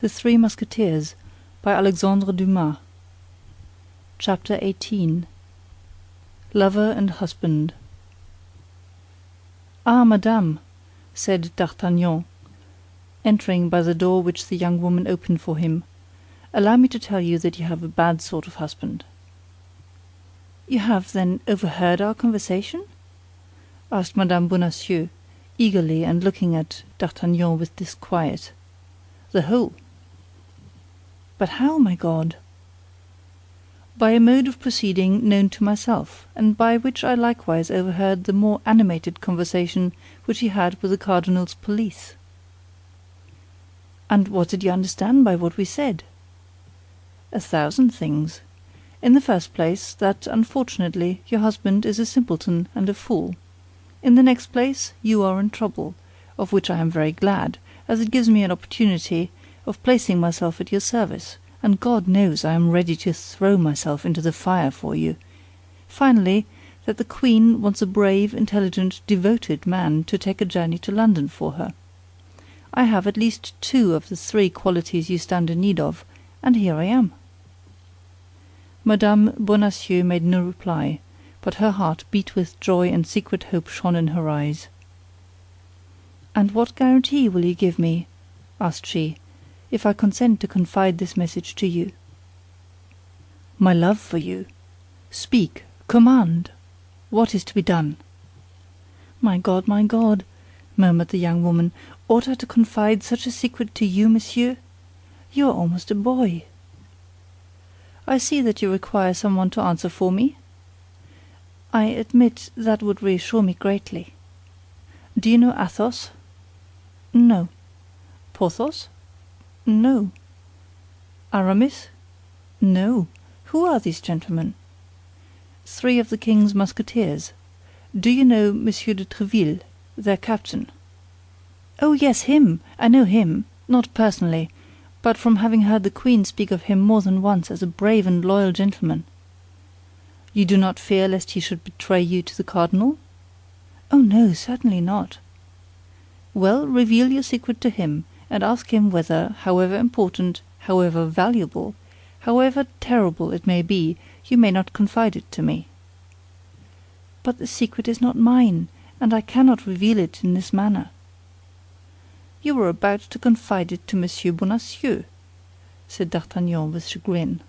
The Three Musketeers by Alexandre Dumas. Chapter 18. Lover and Husband. Ah, madame, said D'Artagnan, entering by the door which the young woman opened for him, allow me to tell you that you have a bad sort of husband. You have, then, overheard our conversation? Asked Madame Bonacieux, eagerly and looking at D'Artagnan with disquiet. The whole. But how, my God? By a mode of proceeding known to myself, and by which I likewise overheard the more animated conversation which he had with the cardinal's police. And what did you understand by what we said? 1,000 things. In the first place, that, unfortunately, your husband is a simpleton and a fool. In the next place, you are in trouble, of which I am very glad, as it gives me an opportunity of placing myself at your service, and God knows I am ready to throw myself into the fire for you. Finally, that the queen wants a brave, intelligent, devoted man to take a journey to London for her. I have at least 2 of the 3 qualities you stand in need of, and here I am. Madame Bonacieux made no reply, but her heart beat with joy and secret hope shone in her eyes. "And what guarantee will you give me," asked she, "if I consent to confide this message to you?" "My love for you. Speak, command. What is to be done?" My God, murmured the young woman, "ought I to confide such a secret to you, monsieur? You are almost a boy." "I see that you require someone to answer for me." "I admit that would reassure me greatly." "Do you know Athos?" "No." "Porthos?" "No." "Aramis?" "No. Who are these gentlemen?" "3 of the king's Musketeers. Do you know Monsieur de Tréville, their captain?" "Oh, yes, him! I know him, not personally, but from having heard the queen speak of him more than once as a brave and loyal gentleman." "You do not fear lest he should betray you to the cardinal?" "Oh, no, certainly not." "Well, reveal your secret to him, and ask him whether, however important, however valuable, however terrible it may be, you may not confide it to me." "But the secret is not mine, and I cannot reveal it in this manner." "You were about to confide it to Monsieur Bonacieux," said D'Artagnan with chagrin.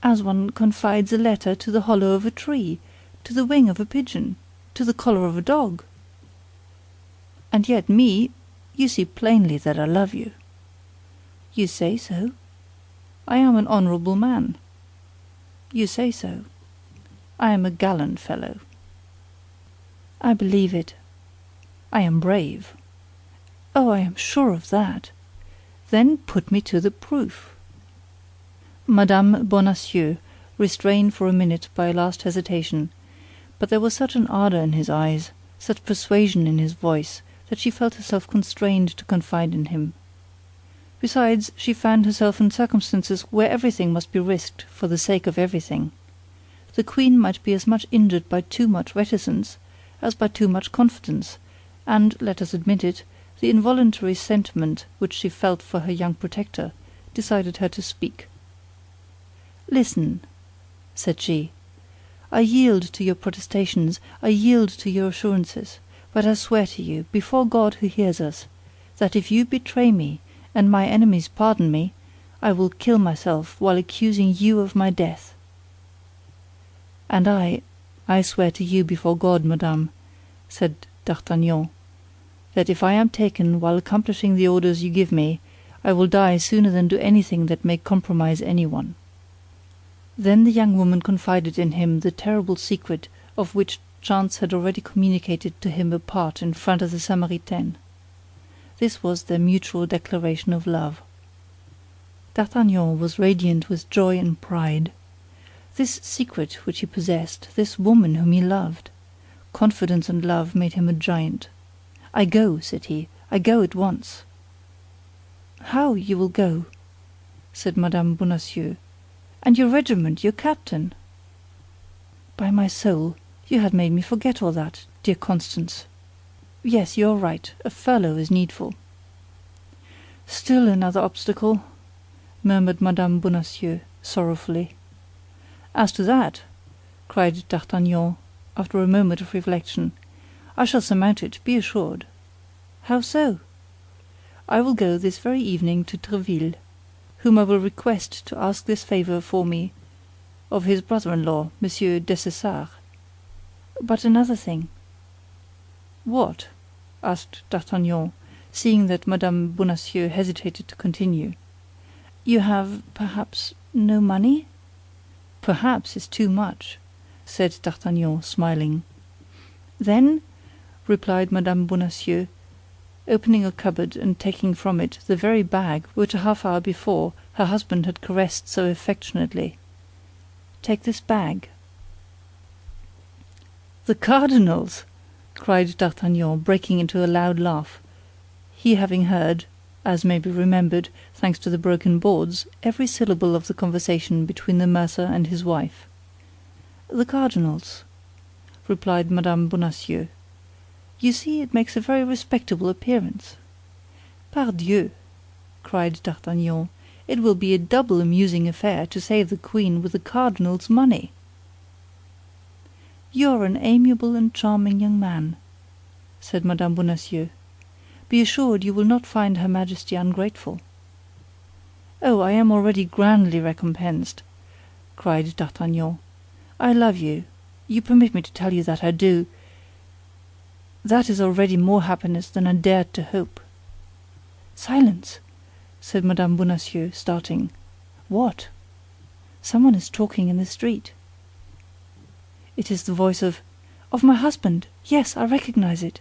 "As one confides a letter to the hollow of a tree, to the wing of a pigeon, to the collar of a dog." "And yet you see plainly that I love you." "You say so." "I am an honorable man." "You say so." "I am a gallant fellow." "I believe it." "I am brave." "Oh, I am sure of that." "Then put me to the proof." Madame Bonacieux restrained for a minute by a last hesitation, but there was such an ardor in his eyes, such persuasion in his voice, that she felt herself constrained to confide in him. Besides, she found herself in circumstances where everything must be risked for the sake of everything. The queen might be as much injured by too much reticence as by too much confidence, and, let us admit it, the involuntary sentiment which she felt for her young protector decided her to speak. "Listen," said she. "I yield to your protestations, I yield to your assurances, but I swear to you, before God who hears us, that if you betray me and my enemies pardon me, I will kill myself while accusing you of my death." "And I swear to you before God, madame," said D'Artagnan, "that if I am taken while accomplishing the orders you give me, I will die sooner than do anything that may compromise anyone." Then the young woman confided in him the terrible secret of which chance had already communicated to him a part in front of the Samaritaine. This was their mutual declaration of love. D'Artagnan was radiant with joy and pride. This secret which he possessed, this woman whom he loved! Confidence and love made him a giant. "I go," said he, "I go at once." "How, you will go?" said Madame Bonacieux. "And your regiment, your captain?" "By my soul, you had made me forget all that, dear Constance. Yes, you are right, a furlough is needful." Still another obstacle, murmured Mme. Bonacieux, sorrowfully. As to that, cried D'Artagnan, after a moment of reflection, I shall surmount it, be assured. How so? I will go this very evening to Tréville, whom I will request to ask this favor for me of his brother-in-law, Monsieur Dessessart. But another thing. What? Asked D'Artagnan, seeing that Mme. Bonacieux hesitated to continue. You have, perhaps, no money? Perhaps is too much, said D'Artagnan, smiling. Then, replied Mme. Bonacieux, opening a cupboard and taking from it the very bag which a half-hour before her husband had caressed so affectionately, take this bag. The cardinal's! Cried D'Artagnan, breaking into a loud laugh, he having heard, as may be remembered, thanks to the broken boards, every syllable of the conversation between the mercer and his wife. The cardinal's, replied Mme. Bonacieux. You see, it makes a very respectable appearance. Pardieu, cried D'Artagnan, it will be a double amusing affair to save the queen with the cardinal's money. You are an amiable and charming young man, said Mme. Bonacieux. Be assured you will not find her Majesty ungrateful. Oh, I am already grandly recompensed, cried D'Artagnan. I love you. You permit me to tell you that I do. That is already more happiness than I dared to hope. Silence, said Mme. Bonacieux, starting. What? Someone is talking in the street. It is the voice of my husband. Yes, I recognize it.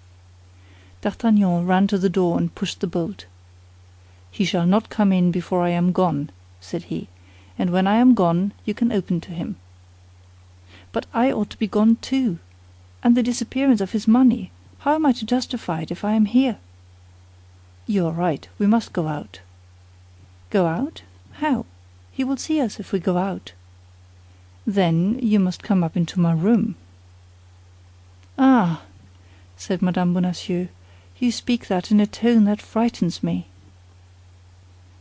D'Artagnan ran to the door and pushed the bolt. He shall not come in before I am gone, said he, and when I am gone you can open to him. But I ought to be gone too, and the disappearance of his money, how am I to justify it if I am here? You are right, we must go out. Go out? How? He will see us if we go out. Then you must come up into my room. Ah, said Mme. Bonacieux, you speak that in a tone that frightens me.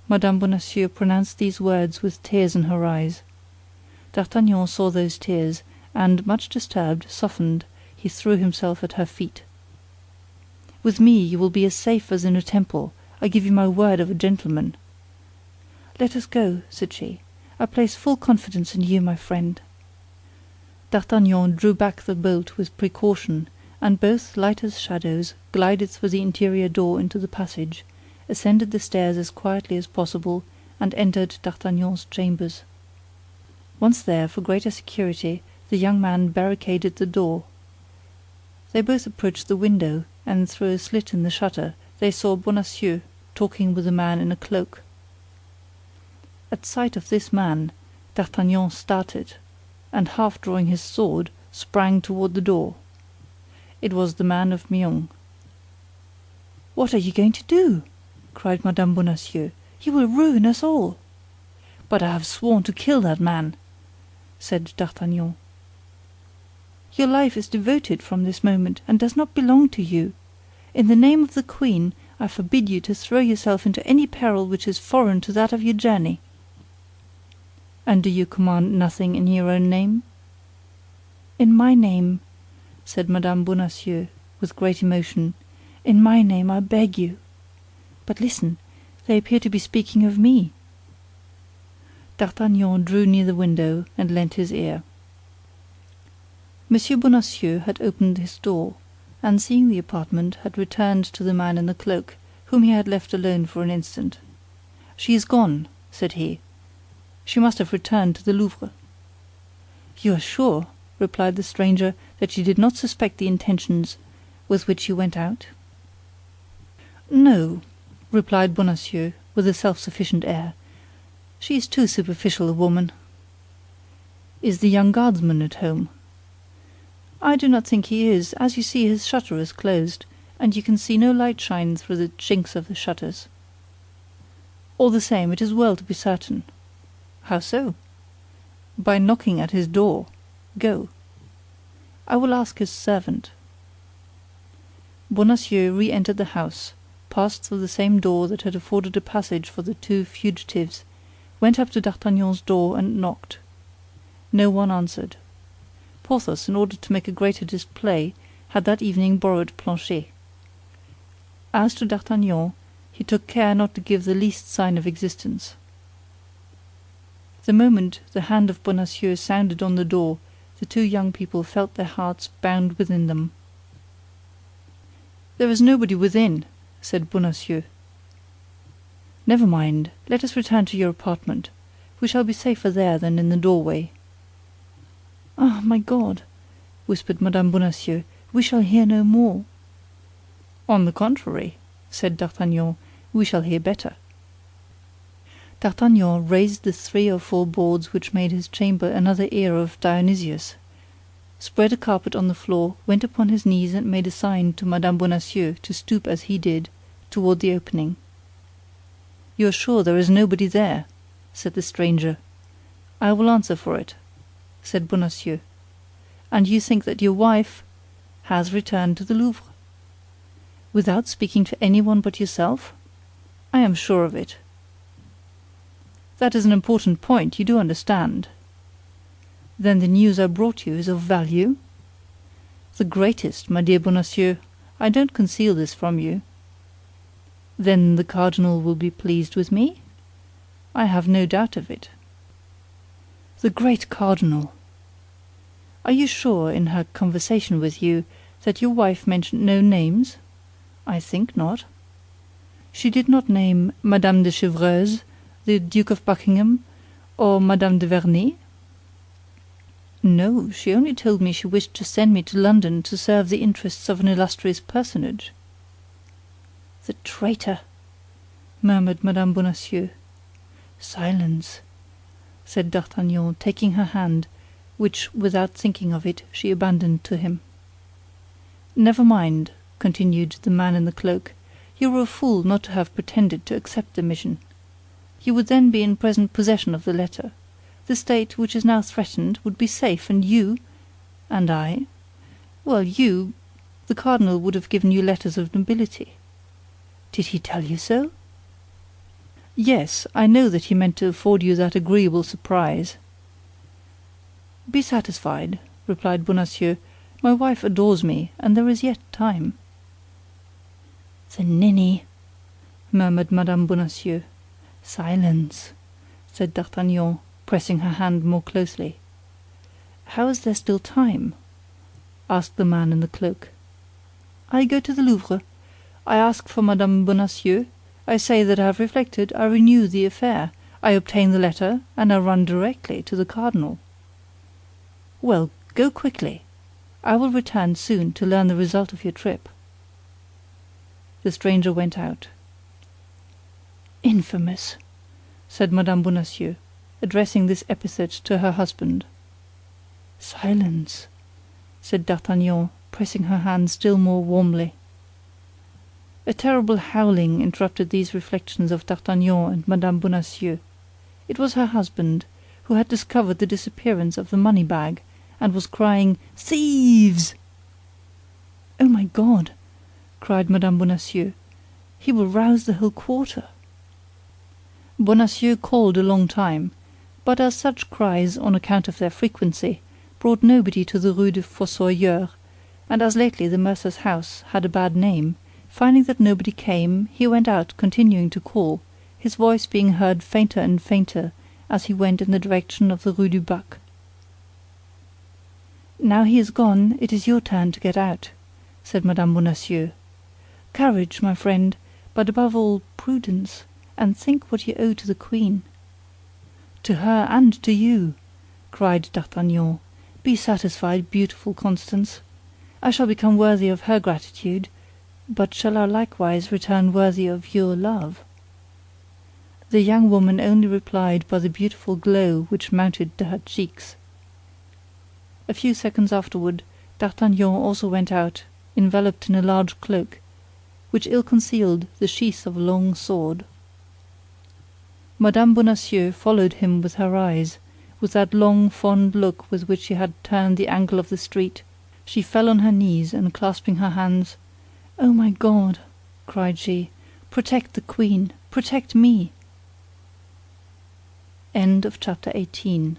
Mme. Bonacieux pronounced these words with tears in her eyes. D'Artagnan saw those tears, and, much disturbed, softened, he threw himself at her feet. With me you will be as safe as in a temple, I give you my word of a gentleman. Let us go, said she. I place full confidence in you, my friend. D'Artagnan drew back the bolt with precaution, and both, light as shadows, glided through the interior door into the passage, ascended the stairs as quietly as possible, and entered D'Artagnan's chambers. Once there, for greater security, the young man barricaded the door. They both approached the window, and through a slit in the shutter they saw Bonacieux talking with a man in a cloak. At sight of this man, D'Artagnan started, and half drawing his sword, sprang toward the door. It was the man of Meung. What are you going to do? Cried Mme. Bonacieux. You will ruin us all. But I have sworn to kill that man, said D'Artagnan. Your life is devoted from this moment and does not belong to you. In the name of the queen, I forbid you to throw yourself into any peril which is foreign to that of your journey. And do you command nothing in your own name? In my name, said Mme. Bonacieux, with great emotion, in my name I beg you. But listen, they appear to be speaking of me. D'Artagnan drew near the window and lent his ear. Monsieur Bonacieux had opened his door, and seeing the apartment, had returned to the man in the cloak, whom he had left alone for an instant. She is gone, said he. She must have returned to the Louvre. You are sure, replied the stranger, that she did not suspect the intentions with which you went out? No, replied Bonacieux, with a self-sufficient air. She is too superficial a woman. Is the young guardsman at home? I do not think he is. As you see, his shutter is closed, and you can see no light shine through the chinks of the shutters. All the same, it is well to be certain. How so? By knocking at his door. Go. I will ask his servant. Bonacieux re-entered the house, passed through the same door that had afforded a passage for the two fugitives, went up to D'Artagnan's door and knocked. No one answered. Porthos, in order to make a greater display, had that evening borrowed Planchet. As to D'Artagnan, he took care not to give the least sign of existence. The moment the hand of Bonacieux sounded on the door, the two young people felt their hearts bound within them. "There is nobody within," said Bonacieux. "Never mind, let us return to your apartment. We shall be safer there than in the doorway." "Ah, my God!" whispered Mme. Bonacieux, "we shall hear no more." "On the contrary," said D'Artagnan, "we shall hear better." D'Artagnan raised the 3 or 4 boards which made his chamber another ear of Dionysius, spread a carpet on the floor, went upon his knees and made a sign to Mme. Bonacieux to stoop as he did, toward the opening. "You are sure there is nobody there?" said the stranger. "I will answer for it," said Bonacieux. "And you think that your wife—" "Has returned to the Louvre." "Without speaking to anyone but yourself?" "I am sure of it." "That is an important point, you do understand." "Then the news I brought you is of value?" "The greatest, my dear Bonacieux. I don't conceal this from you." "Then the cardinal will be pleased with me?" "I have no doubt of it." "The great cardinal! Are you sure, in her conversation with you, that your wife mentioned no names? I think not. She did not name Madame de Chevreuse, the Duke of Buckingham, or Madame de Vernet?" "No, she only told me she wished to send me to London to serve the interests of an illustrious personage." "The traitor!" murmured Mme. Bonacieux. "Silence!" said D'Artagnan, taking her hand, which, without thinking of it, she abandoned to him. "Never mind," continued the man in the cloak, "you were a fool not to have pretended to accept the mission. You would then be in present possession of the letter. The state, which is now threatened, would be safe, and you—" "And I?" "Well, the cardinal would have given you letters of nobility." "Did he tell you so?" "Yes, I know that he meant to afford you that agreeable surprise." "Be satisfied," replied Bonacieux. "My wife adores me, and there is yet time." "The ninny!" murmured Mme. Bonacieux. "Silence!" said D'Artagnan, pressing her hand more closely. "How is there still time?" asked the man in the cloak. "I go to the Louvre. I ask for Mme. Bonacieux. I say that I have reflected. I renew the affair. I obtain the letter, and I run directly to the cardinal." "Well, go quickly. I will return soon to learn the result of your trip." The stranger went out. "Infamous!" said Mme. Bonacieux, addressing this epithet to her husband. "Silence!" said D'Artagnan, pressing her hand still more warmly. A terrible howling interrupted these reflections of D'Artagnan and Mme. Bonacieux. It was her husband, who had discovered the disappearance of the money bag, and was crying, "Thieves!" "Oh, my God!" cried Mme. Bonacieux, "he will rouse the whole quarter." Bonacieux called a long time, but as such cries, on account of their frequency, brought nobody to the Rue du Fossoyeur, and as lately the mercer's house had a bad name, finding that nobody came, he went out continuing to call, his voice being heard fainter and fainter as he went in the direction of the Rue du Bac. "Now he is gone, it is your turn to get out," said Mme. Bonacieux. "Courage, my friend, but above all, prudence, and think what you owe to the queen." "To her and to you!" cried D'Artagnan. "Be satisfied, beautiful Constance. I shall become worthy of her gratitude, but shall I likewise return worthy of your love?" The young woman only replied by the beautiful glow which mounted to her cheeks. A few seconds afterward, D'Artagnan also went out, enveloped in a large cloak, which ill concealed the sheath of a long sword. Mme. Bonacieux followed him with her eyes, with that long, fond look with which she had turned the angle of the street. She fell on her knees, and clasping her hands, "Oh, my God!" cried she, Protect the Queen, protect me. End of chapter 18.